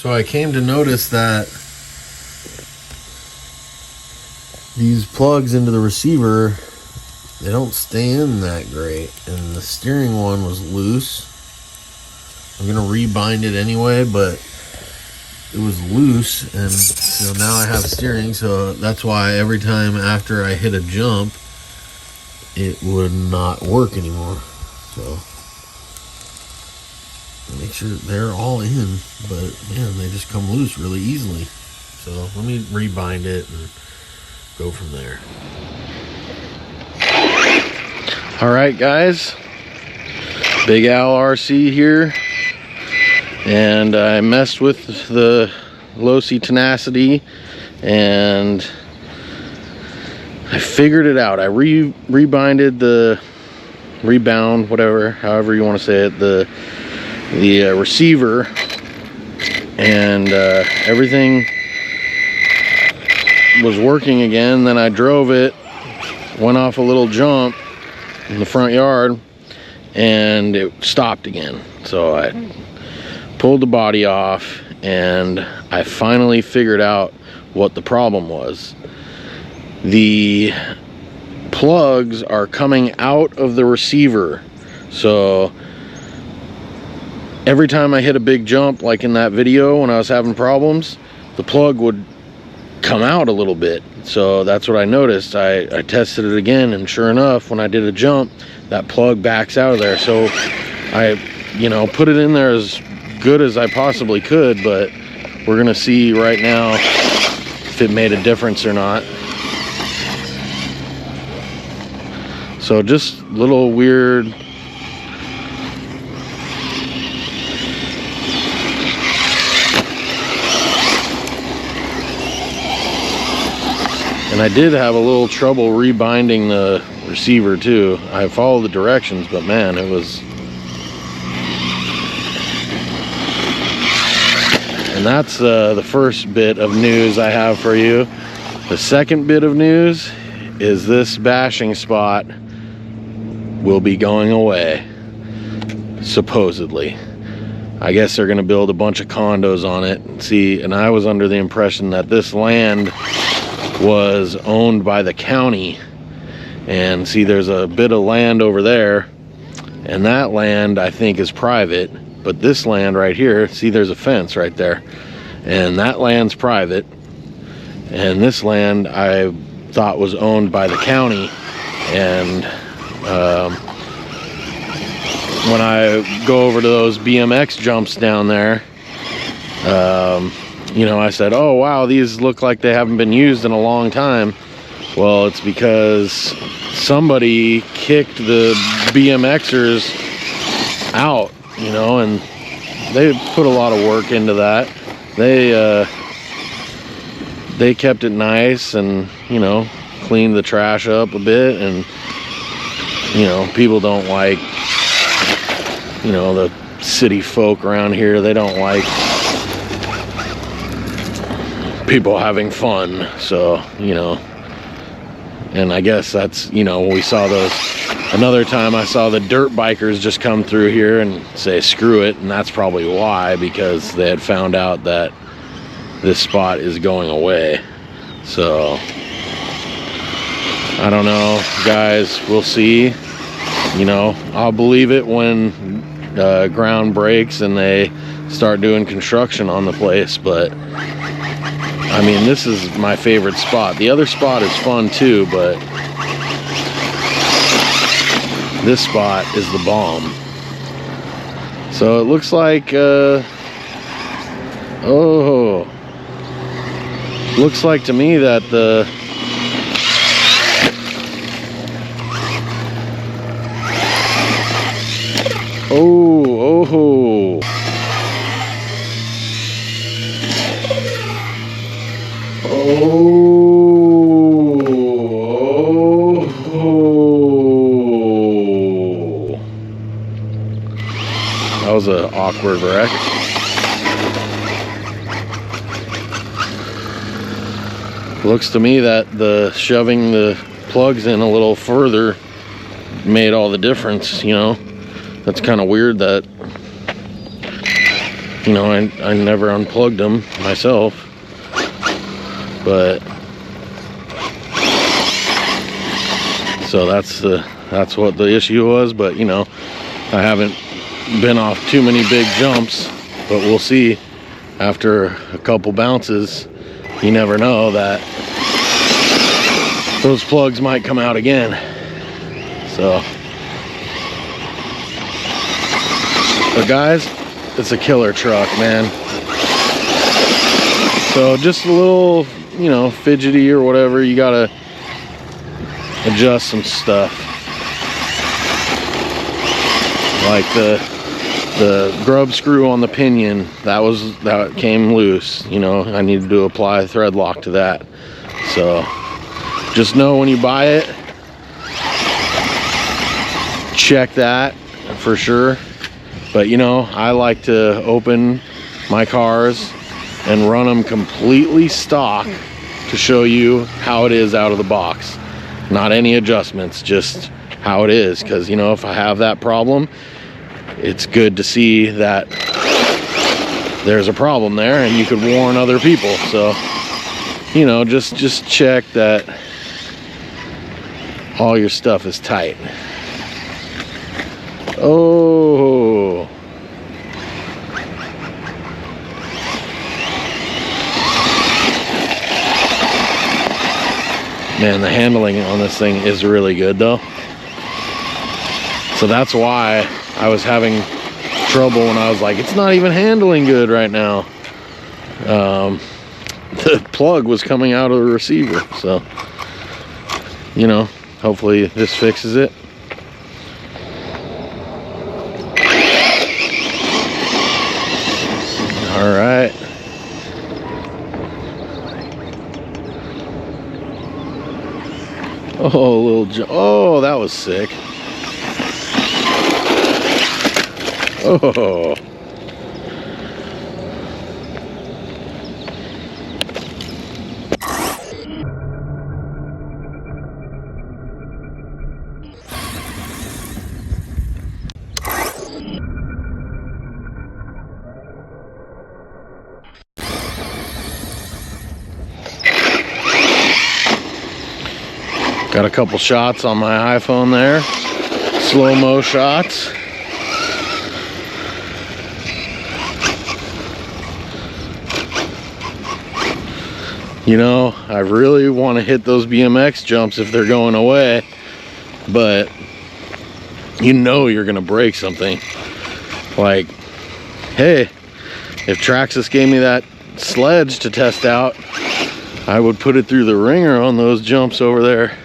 So I came to notice that these plugs into the receiver, they don't stay in that great, and the steering one was loose. I'm gonna rebind it anyway, but it was loose, and so now I have steering, so that's why every time after I hit a jump, it would not work anymore. So make sure they're all in, but man, they just come loose really easily. So let me rebind it and go from there. All right, guys, Big Al RC here, and I messed with the Losi Tenacity and I figured it out. I rebinded the rebound, whatever, however you want to say it, the receiver, and everything was working again. Then I drove it, went off a little jump in the front yard, and it stopped again. So I pulled the body off, and I finally figured out what the problem was. The plugs are coming out of the receiver, so every time I hit a big jump, like in that video when I was having problems, the plug would come out a little bit. So that's what I noticed. I tested it again, and sure enough, when I did a jump, that plug backs out of there. So I, put it in there as good as I possibly could, but we're gonna see right now if it made a difference or not. So just little weird and I did have a little trouble rebinding the receiver too. I followed the directions, but man, it was. And that's the first bit of news I have for you. The second bit of news is this bashing spot will be going away, supposedly. I guess they're gonna build a bunch of condos on it. See, and I was under the impression that this land was owned by the county. And see, there's a bit of land over there, and that land I think is private, but this land right here, see, there's a fence right there, and that land's private, and this land I thought was owned by the county. And when I go over to those BMX jumps down there, I said, oh wow, these look like they haven't been used in a long time. Well, it's because somebody kicked the BMXers out, and they put a lot of work into that. They kept it nice and, cleaned the trash up a bit, and, people don't like, the city folk around here, they don't like people having fun. So, and I guess that's, when we saw those, another time I saw the dirt bikers just come through here and say screw it, and that's probably why, because they had found out that this spot is going away. So I don't know, guys, we'll see. I'll believe it when ground breaks and they start doing construction on the place, but I mean, this is my favorite spot. The other spot is fun too, but this spot is the bomb. So it looks like, looks like to me that the that was an awkward wreck. Looks to me that the shoving the plugs in a little further made all the difference. That's kind of weird that You know, I never unplugged them myself, but so that's what the issue was. But you know, I haven't been off too many big jumps, but we'll see after a couple bounces. You never know that those plugs might come out again. So, but guys, it's a killer truck, man. So just a little, you know, fidgety or whatever, you gotta adjust some stuff. Like the grub screw on the pinion, that came loose. You know, I needed to apply a thread lock to that. So just know when you buy it, check that for sure. But you know, I like to open my cars and run them completely stock to show you how it is out of the box. Not any adjustments, just how it is. Because you know, if I have that problem, it's good to see that there's a problem there and you could warn other people. So you know, just check that all your stuff is tight. Oh, man, the handling on this thing is really good though. So that's why I was having trouble when I was like, it's not even handling good right now. The plug was coming out of the receiver. So, you know, hopefully this fixes it. All right. Oh, oh, that was sick. Oh. Got a couple shots on my iPhone there, slow-mo shots. You know, I really want to hit those BMX jumps if they're going away, but you know you're gonna break something. Like, hey, if Traxxas gave me that sledge to test out, I would put it through the ringer on those jumps over there.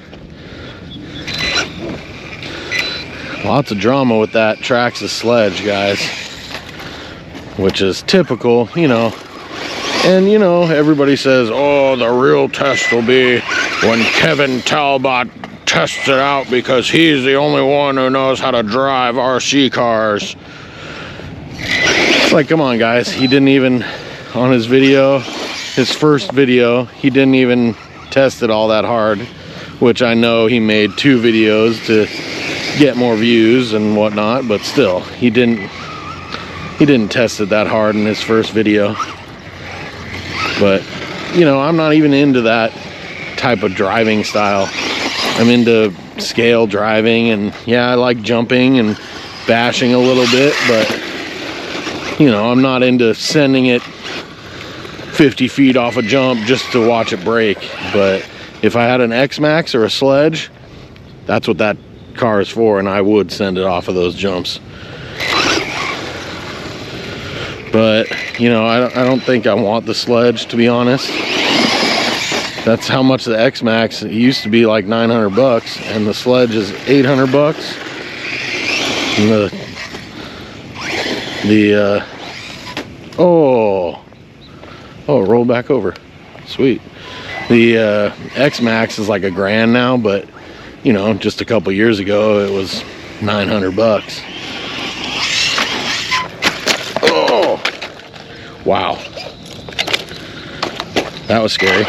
Lots of drama with that Traxxas sledge, guys, which is typical, you know. And you know, everybody says, oh, the real test will be when Kevin Talbot tests it out because he's the only one who knows how to drive RC cars. It's like, come on, guys. He didn't even, on his video, his first video, he didn't even test it all that hard, which I know he made 2 videos to get more views and whatnot, but still, he didn't test it that hard in his first video. But you know, I'm not even into that type of driving style. I'm into scale driving, and yeah, I like jumping and bashing a little bit, but you know, I'm not into sending it 50 feet off a jump just to watch it break. But if I had an X-Max or a sledge, that's what that car is for, and I would send it off of those jumps. But you know, I don't think I want the sledge, to be honest. That's how much the X-Max, it used to be like 900 bucks, and the sledge is 800 bucks. And roll back over, sweet. The X-Max is like $1,000 now, but you know, just a couple years ago it was 900 bucks. Oh, wow, that was scary.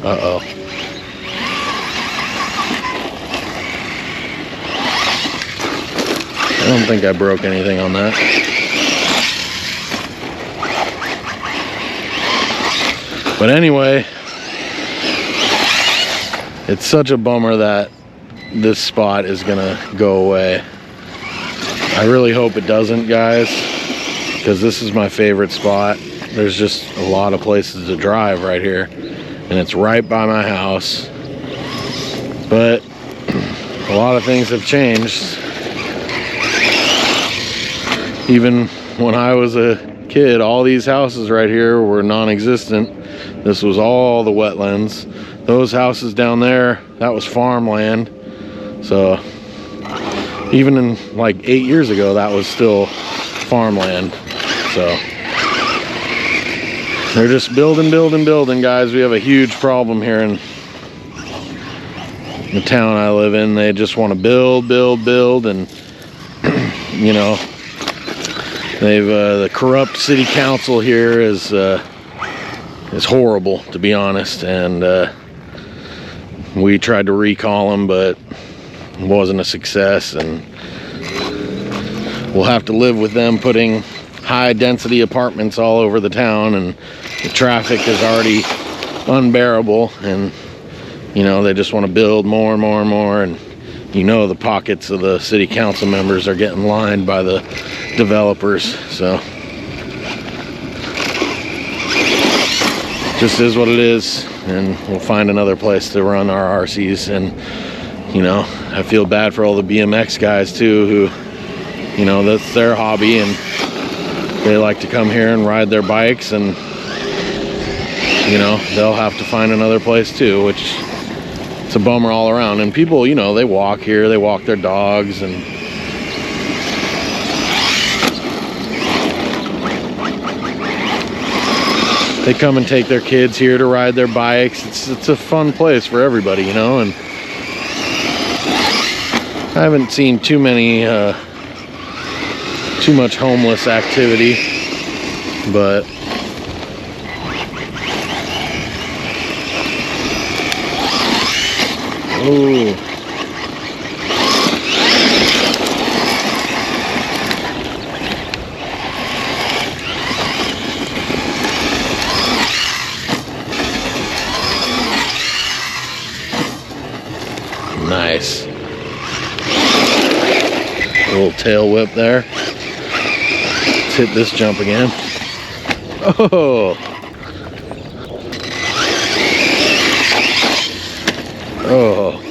Uh-oh. I don't think I broke anything on that. But anyway, it's such a bummer that this spot is gonna go away. I really hope it doesn't, guys, because this is my favorite spot. There's just a lot of places to drive right here, and it's right by my house. But a lot of things have changed. Even when I was a kid, all these houses right here were non-existent. This was all the wetlands. Those houses down there, that was farmland. So even in like 8 years ago, that was still farmland. So they're just building, guys. We have a huge problem here in the town I live in. They just want to build, and you know, they've the corrupt city council here is horrible, to be honest. And we tried to recall them, but it wasn't a success, and we'll have to live with them putting high density apartments all over the town, and the traffic is already unbearable, and you know, they just want to build more and more, and you know, the pockets of the city council members are getting lined by the developers. So just is what it is, and we'll find another place to run our RCs. And you know, I feel bad for all the BMX guys too, who, you know, that's their hobby, and they like to come here and ride their bikes, and you know, they'll have to find another place too, which it's a bummer all around. And people, you know, they walk here, they walk their dogs, and they come and take their kids here to ride their bikes. It's a fun place for everybody, you know. And I haven't seen too much homeless activity, but ooh. Nice. A little tail whip there. Let's hit this jump again. Oh. Oh.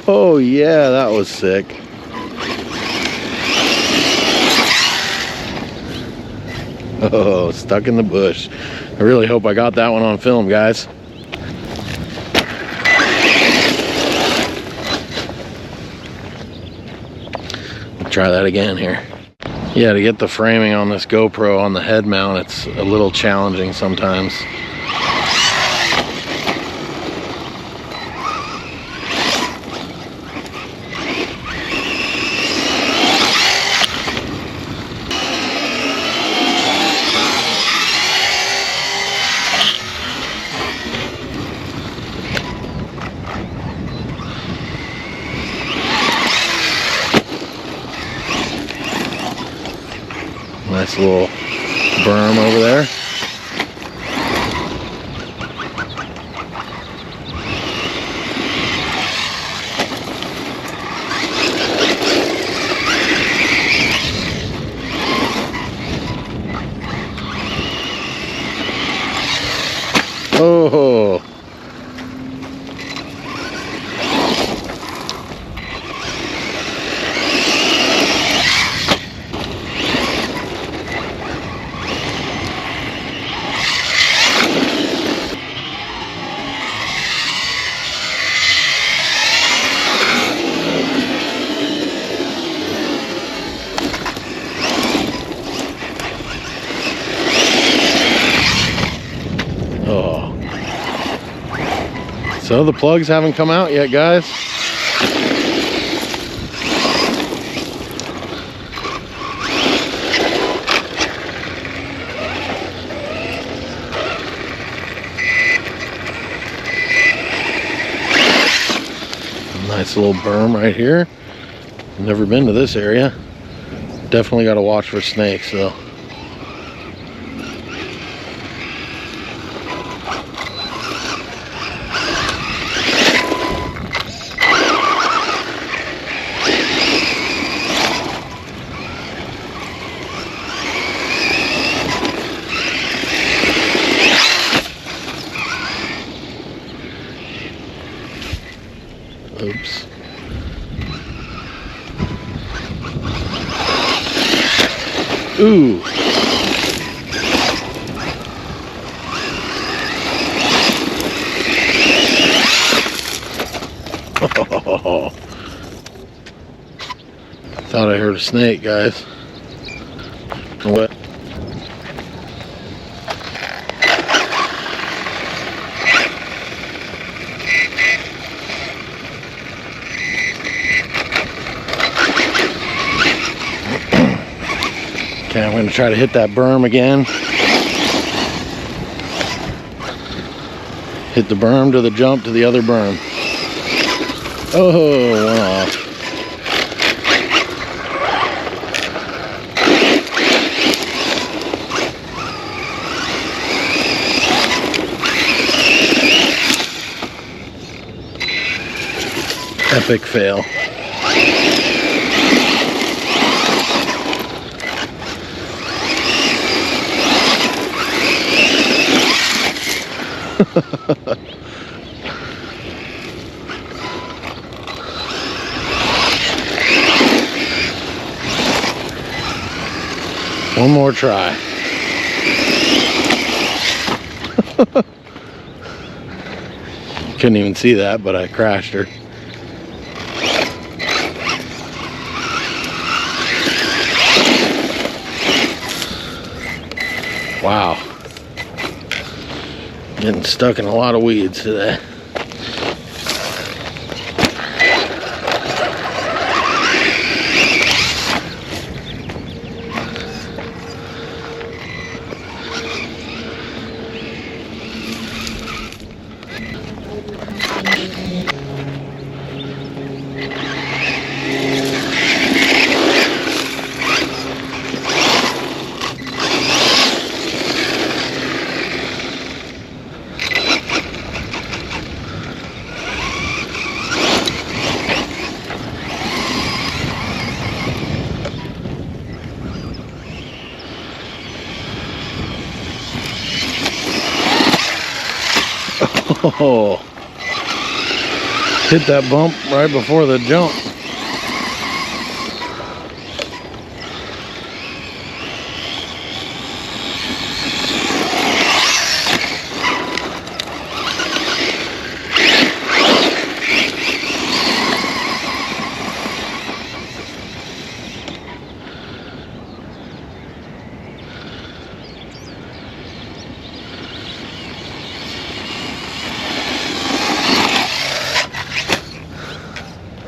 Oh, yeah, that was sick. Oh, stuck in the bush. I really hope I got that one on film, guys. Try that again here. Yeah, to get the framing on this GoPro on the head mount, it's a little challenging sometimes. Nice little berm over there. Oh. So the plugs haven't come out yet, guys. Nice little berm right here. Never been to this area. Definitely got to watch for snakes though. Oops. Ooh. Oh. Thought I heard a snake, guys. What? Okay, I'm going to try to hit that berm again. Hit the berm to the jump to the other berm. Oh, went off. Epic fail. One more try. Couldn't even see that, but I crashed her. Wow. Getting stuck in a lot of weeds today. Oh, hit that bump right before the jump.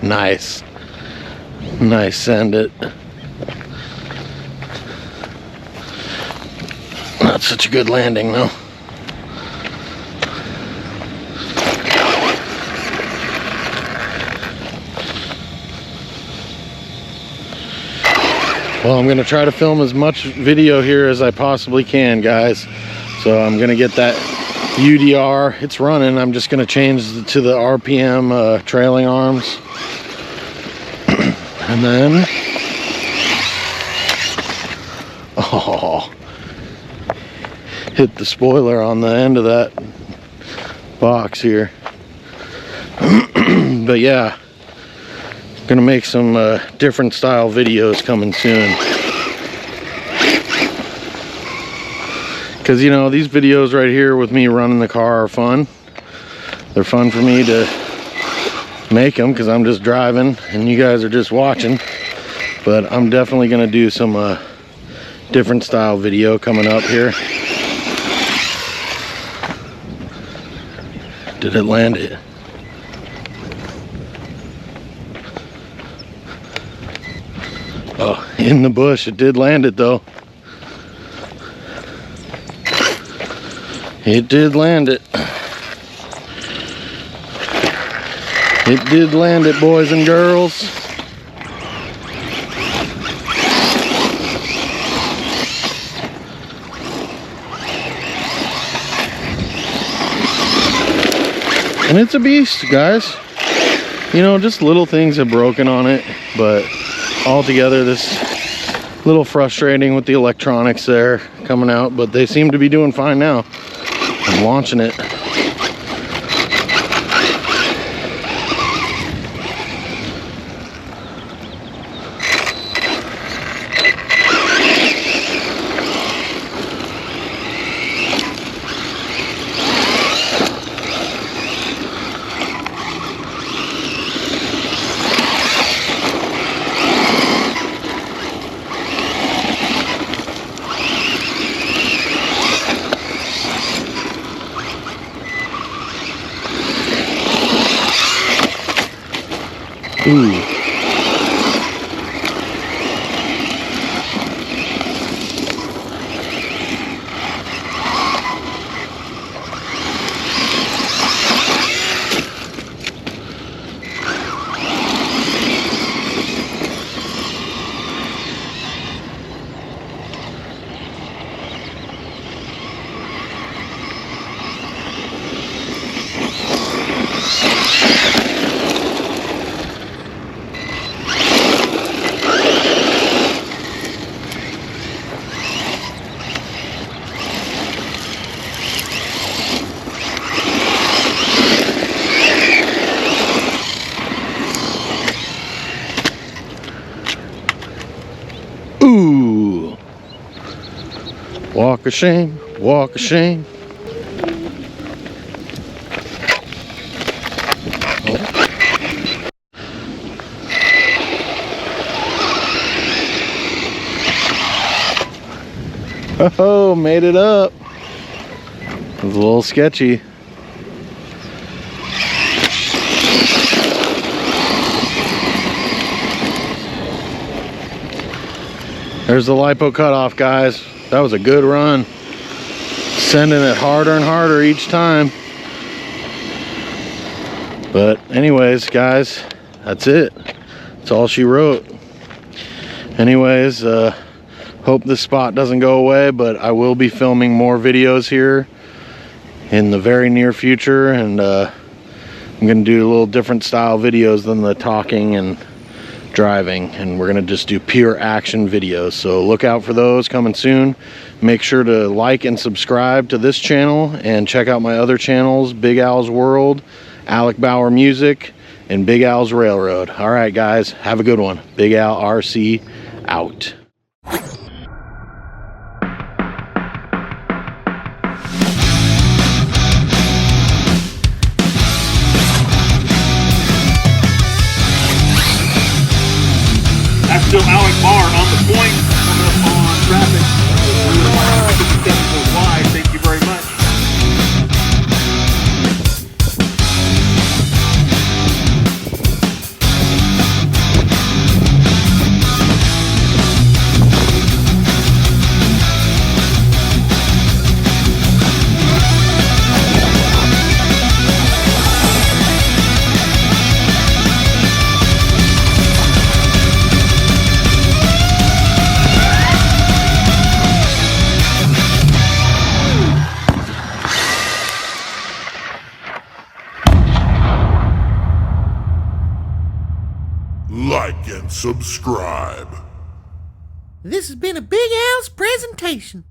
Nice. Nice, send it. Not such a good landing though. Well, I'm going to try to film as much video here as I possibly can, guys. So I'm going to get that UDR. It's running. I'm just going to change to the RPM trailing arms. And then, oh, hit the spoiler on the end of that box here. But yeah, gonna make some different style videos coming soon. Because, you know, these videos right here with me running the car are fun. They're fun for me to make them because I'm just driving and you guys are just watching. But I'm definitely gonna do some different style video coming up here. Did it land it? Oh, in the bush. It did land it though. It did land it. It did land it, boys and girls. And it's a beast, guys. You know, just little things have broken on it, but altogether this little frustrating with the electronics there coming out, but they seem to be doing fine now. I'm launching it. Ooh. Ooh. Walk of shame, walk of shame. Oh, made it up. It was a little sketchy. There's the lipo cutoff, guys. That was a good run. Sending it harder and harder each time. But anyways, guys, that's it. That's all she wrote. Anyways, hope this spot doesn't go away, but I will be filming more videos here in the very near future, and I'm gonna do a little different style videos than the talking and driving, and we're gonna just do pure action videos. So look out for those coming soon. Make sure to like and subscribe to this channel, and check out my other channels, Big Al's World, Alec Bauer Music, and Big Al's Railroad. All right, guys, have a good one. Big Al RC out. That's still Alec Bauer on the point, coming up on traffic. 57 wide. Thank you very much. Like and subscribe. This has been a Big Al's presentation.